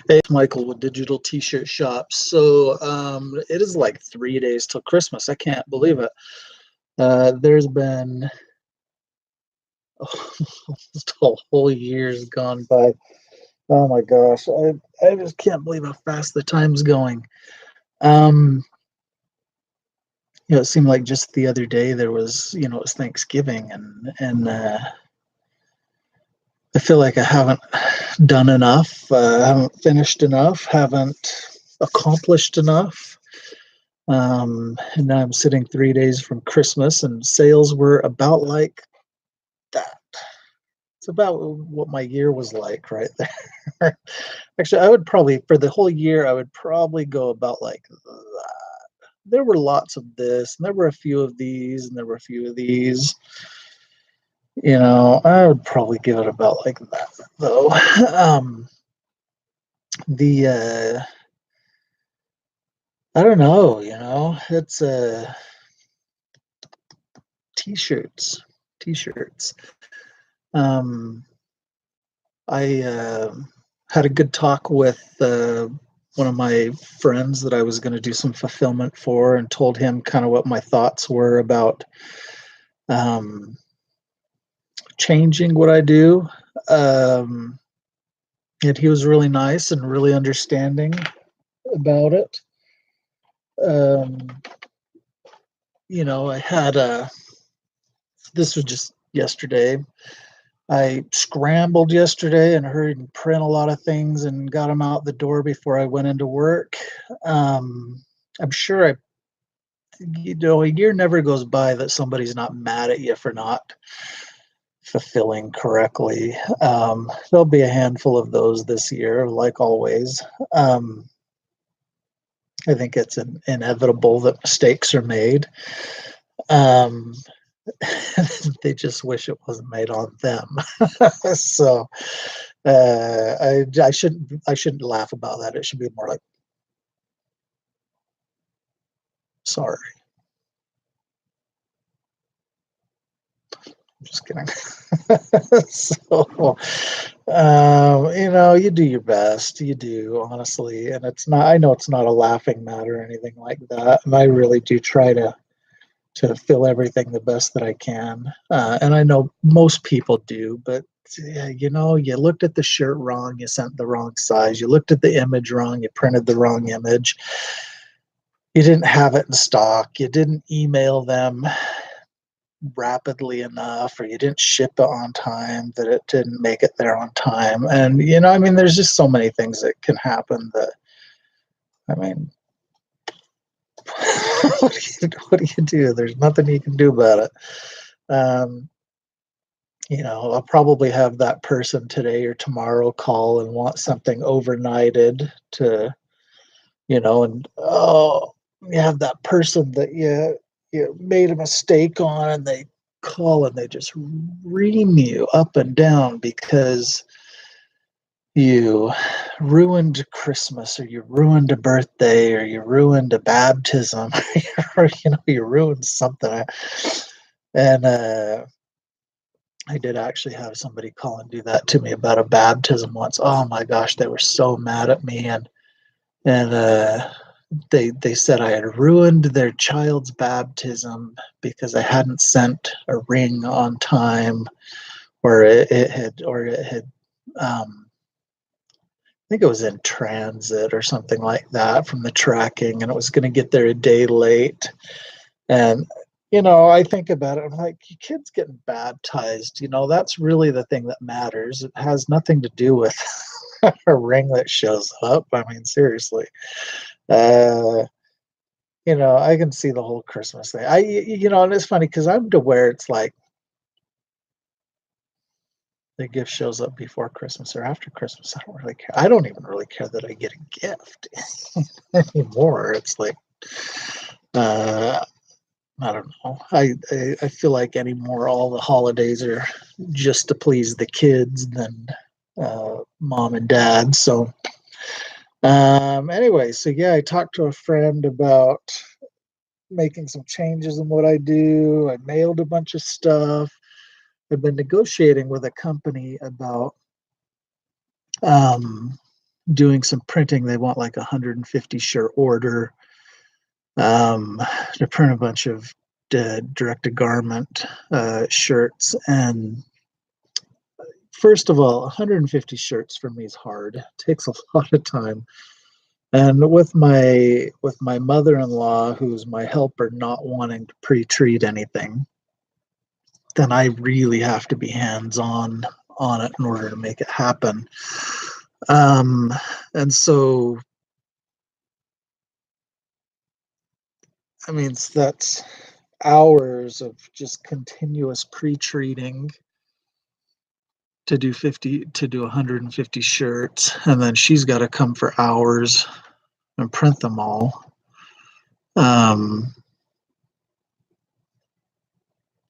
Hey, it's Michael with Digital T-Shirt Shop. So it is like 3 days till Christmas. I can't believe it. There's been almost a whole year's gone by. Oh my gosh, I just can't believe how fast the time's going. Um, it seemed like just the other day there was, it was Thanksgiving, and I feel like I haven't done enough, haven't finished enough, haven't accomplished enough. And now I'm sitting 3 days from Christmas, and sales were about like that. It's about what my year was like right there. Actually, I would probably, for the whole year, I would probably go about like that. There were lots of this, and there were a few of these, and there were a few of these. I would probably give it about like that, though. The I don't know. It's t-shirts, t-shirts. Um, I had a good talk with one of my friends that I was going to do some fulfillment for, and told him kind of what my thoughts were about um, changing what I do. Um, and he was really nice and really understanding about it. Um, I had this was just yesterday. I scrambled yesterday and hurried and print a lot of things and got them out the door before I went into work. I'm sure a year never goes by that somebody's not mad at you for not fulfilling correctly. There'll be a handful of those this year, like always. I think it's inevitable that mistakes are made. Um, they just wish it wasn't made on them. So I shouldn't laugh about that. It should be more like, sorry. I'm just kidding. So you do your best. You do, honestly, and it's not. I know it's not a laughing matter or anything like that, and I really do try to fill everything the best that I can. And I know most people do, but yeah, you looked at the shirt wrong, you sent the wrong size, you looked at the image wrong, you printed the wrong image, you didn't have it in stock, you didn't email them rapidly enough, or you didn't ship it on time, that it didn't make it there on time. And there's just so many things that can happen that, I mean, what do you do? There's nothing you can do about it. I'll probably have that person today or tomorrow call and want something overnighted to, and oh, you have that person that you made a mistake on, and they call and they just ream you up and down because you ruined Christmas, or you ruined a birthday, or you ruined a baptism, or you ruined something. And I did actually have somebody call and do that to me about a baptism once. Oh my gosh, they were so mad at me, and they said I had ruined their child's baptism because I hadn't sent a ring on time, or it had I think it was in transit or something like that from the tracking, and it was going to get there a day late. And I think about it, I'm like, your kid's getting baptized, that's really the thing that matters. It has nothing to do with a ring that shows up. I mean, seriously. uh I can see the whole Christmas thing. And it's funny because I'm to where it's like the gift shows up before Christmas or after Christmas. I don't really care. I don't even really care that I get a gift anymore. It's like, uh, I don't know. I feel like anymore all the holidays are just to please the kids than mom and dad. So anyway, so yeah, I talked to a friend about making some changes in what I do. I mailed a bunch of stuff. I've been negotiating with a company about um, doing some printing. They want like 150 shirt order to print a bunch of direct-to-garment shirts. And first of all, 150 shirts for me is hard. It takes a lot of time. And with my mother-in-law, who's my helper, not wanting to pre-treat anything, then I really have to be hands-on on it in order to make it happen. And so, I mean, that's hours of just continuous pre-treating to do 150 shirts, and then she's got to come for hours and print them all.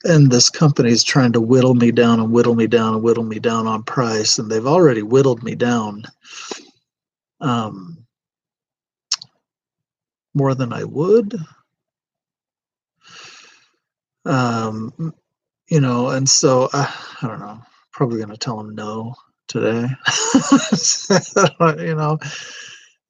And this company is trying to whittle me down and whittle me down and whittle me down on price, and they've already whittled me down more than I would. And so I don't know, probably going to tell them no today.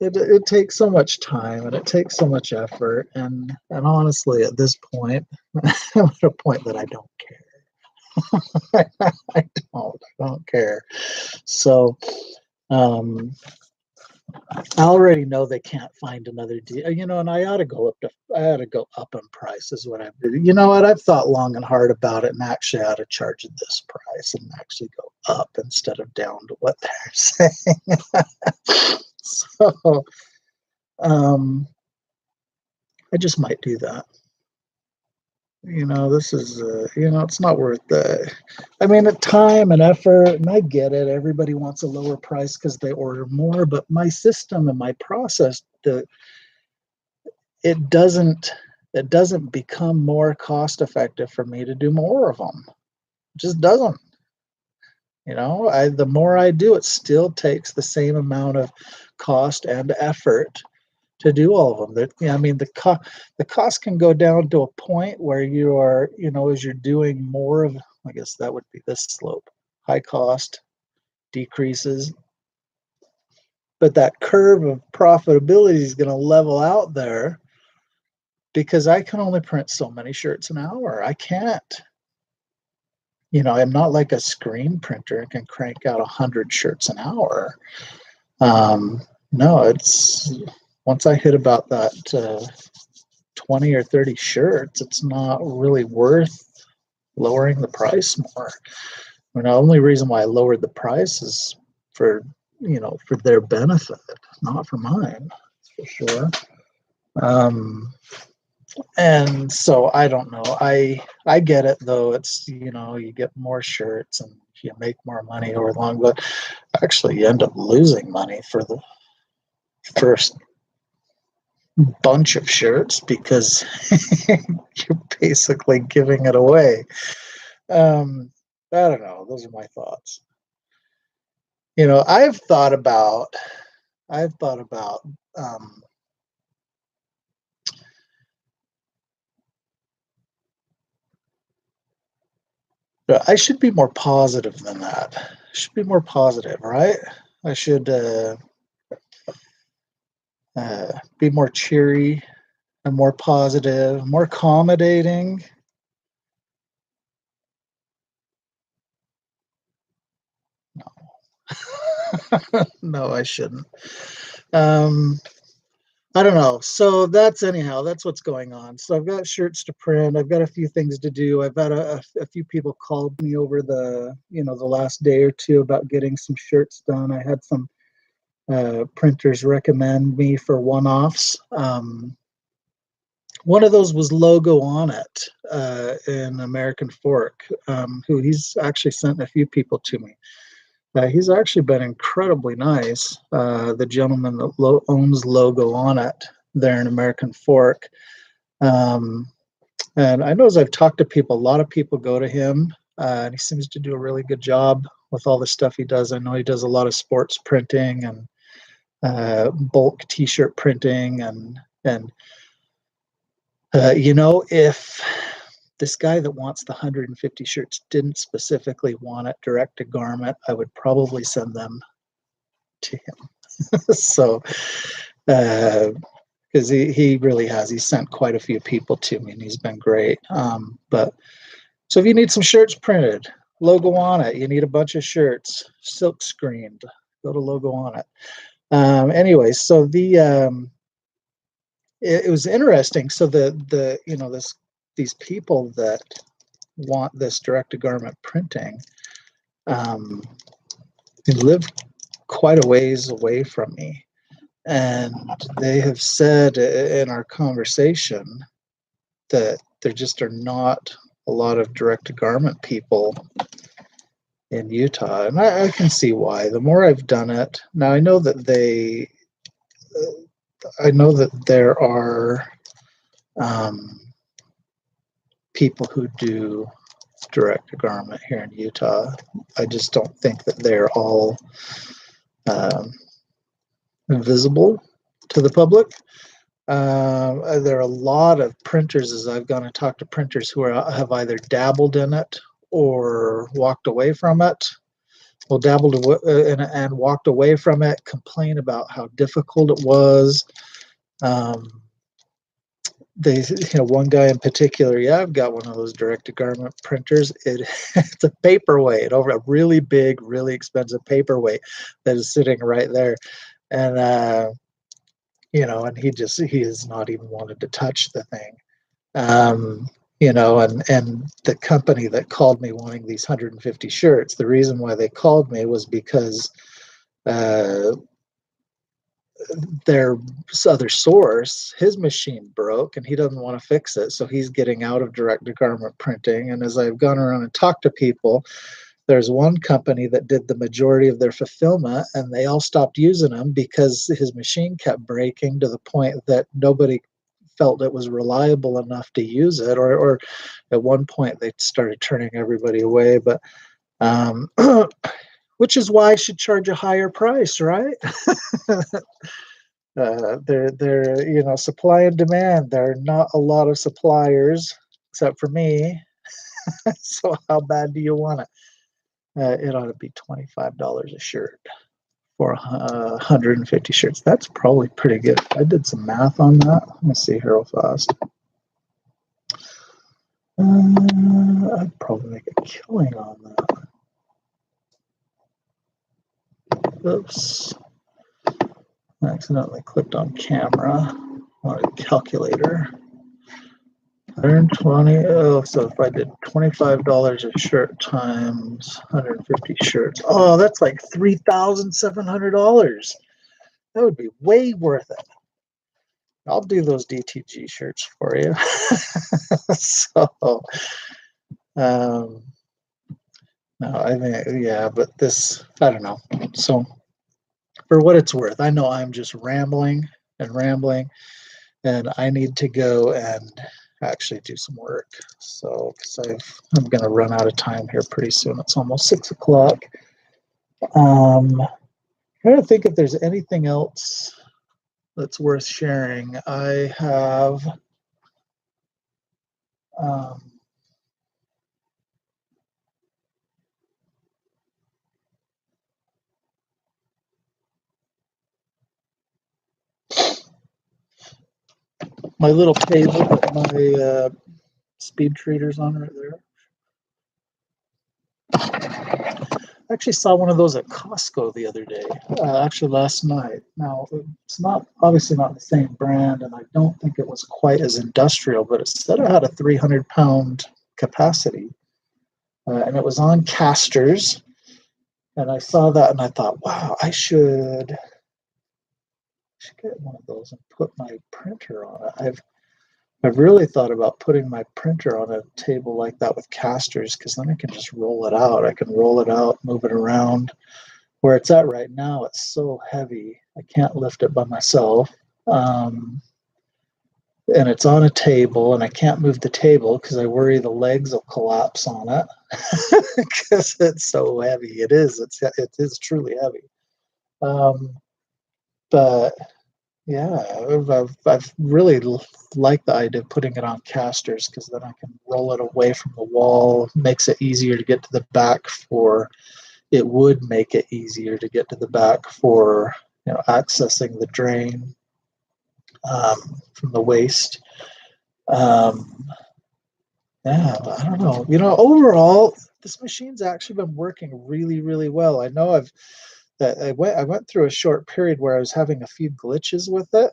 It takes so much time and it takes so much effort, and honestly, at this point, I'm at a point that I don't care. I don't care. So I already know they can't find another deal, and I ought to go up in price is what I've thought long and hard about it, and actually I ought to charge this price and actually go up instead of down to what they're saying. So I just might do that. This is, it's not worth the, time and effort, and I get it. Everybody wants a lower price because they order more, but my system and my process, it doesn't become more cost effective for me to do more of them. It just doesn't. The more I do, it still takes the same amount of cost and effort to do all of them. The cost can go down to a point where you are, as you're doing more of, I guess that would be this slope, high cost decreases, but that curve of profitability is going to level out there because I can only print so many shirts an hour. I can't, I'm not like a screen printer and can crank out 100 shirts an hour. No, it's, once I hit about that 20 or 30 shirts, it's not really worth lowering the price more. The only reason why I lowered the price is for their benefit, not for mine, for sure. And so I don't know. I get it though. It's, you get more shirts and you make more money over long, but actually you end up losing money for the first bunch of shirts because you're basically giving it away. I don't know. Those are my thoughts. I've thought about I should be more positive than that. I should be more positive, right? I should be more cheery and more positive, more accommodating. No, no, I shouldn't. I don't know. So that's what's going on. So I've got shirts to print. I've got a few things to do. I've got a few people called me over the last day or two about getting some shirts done. I had some printers recommend me for one-offs. One of those was Logo On It in American Fork, who he's actually sent a few people to me. He's actually been incredibly nice. The gentleman that owns Logo On It there in American Fork. And I know as I've talked to people, a lot of people go to him, and he seems to do a really good job with all the stuff he does. I know he does a lot of sports printing and bulk t-shirt printing and if this guy that wants the 150 shirts didn't specifically want it direct to garment, I would probably send them to him. So, because he really has. He's sent quite a few people to me, and he's been great. But so if you need some shirts printed, logo on it. You need a bunch of shirts, silk screened. Go to logo on it. Anyway, so it was interesting. So these people that want this direct to garment printing, they live quite a ways away from me. And they have said in our conversation that there just are not a lot of direct to garment people in Utah. And I can see why. The more I've done it, now I know that there are people who do direct to garment here in Utah. I just don't think that they're all visible to the public. There are a lot of printers, as I've gone and talked to printers who have either dabbled in it or walked away from it. Well, dabbled and walked away from it, complain about how difficult it was. One guy in particular, I've got one of those direct to garment printers. It's a paperweight, over a really big, really expensive paperweight that is sitting right there. And and he has not even wanted to touch the thing. And the company that called me wanting these 150 shirts, the reason why they called me was because their other source, his machine broke and he doesn't want to fix it. So he's getting out of direct to garment printing. And as I've gone around and talked to people, there's one company that did the majority of their fulfillment, and they all stopped using them because his machine kept breaking to the point that nobody felt it was reliable enough to use it. Or at one point they started turning everybody away. But which is why I should charge a higher price, right? They're supply and demand. There are not a lot of suppliers except for me. So how bad do you want it? It ought to be $25 a shirt for 150 shirts. That's probably pretty good. I did some math on that. Let me see here real fast. I'd probably make a killing on that. Oops. I accidentally clicked on camera on a calculator. 120. Oh, so if I did $25 a shirt times 150 shirts, oh, that's like $3,700. That would be way worth it. I'll do those DTG shirts for you. So, no, I mean, yeah, but this, I don't know. So, for what it's worth, I know I'm just rambling, and I need to go and actually do some work. So, because I'm going to run out of time here pretty soon. It's almost 6 o'clock. I'm trying to think if there's anything else that's worth sharing. I have my little table with my speed treaters on right there. I actually saw one of those at Costco the other day, actually last night. Now, it's obviously not the same brand, and I don't think it was quite as industrial, but it said it had a 300-pound capacity, and it was on casters. And I saw that, and I thought, wow, I should get one of those and put my printer on it. I've really thought about putting my printer on a table like that with casters, because then I can just roll it out. I can roll it out, move it around. Where it's at right now, it's so heavy. I can't lift it by myself. And it's on a table, and I can't move the table because I worry the legs will collapse on it because it's so heavy. It is truly heavy. But yeah, I've really liked the idea of putting it on casters, because then I can roll it away from the wall. Makes it easier to get to the back for. It would make it easier to get to the back for accessing the drain from the waste. Yeah, I don't know. Overall, this machine's actually been working really, really well. I know I went through a short period where I was having a few glitches with it.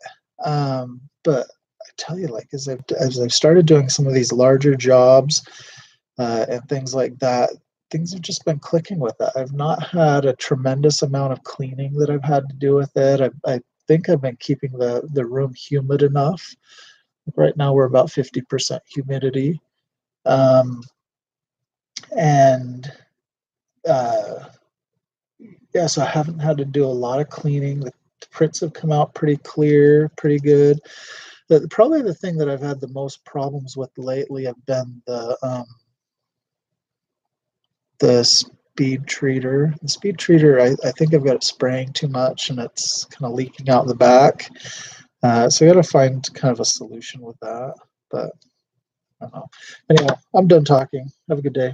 But I tell you, like as I've started doing some of these larger jobs and things like that, things have just been clicking with it. I've not had a tremendous amount of cleaning that I've had to do with it. I think I've been keeping the room humid enough. Right now we're about 50% humidity. And yeah, so I haven't had to do a lot of cleaning. The prints have come out pretty clear, pretty good. Probably the thing that I've had the most problems with lately have been the speed treater. The speed treater, I think I've got it spraying too much and it's kind of leaking out the back. So I got to find kind of a solution with that. But I don't know. Anyway, I'm done talking. Have a good day.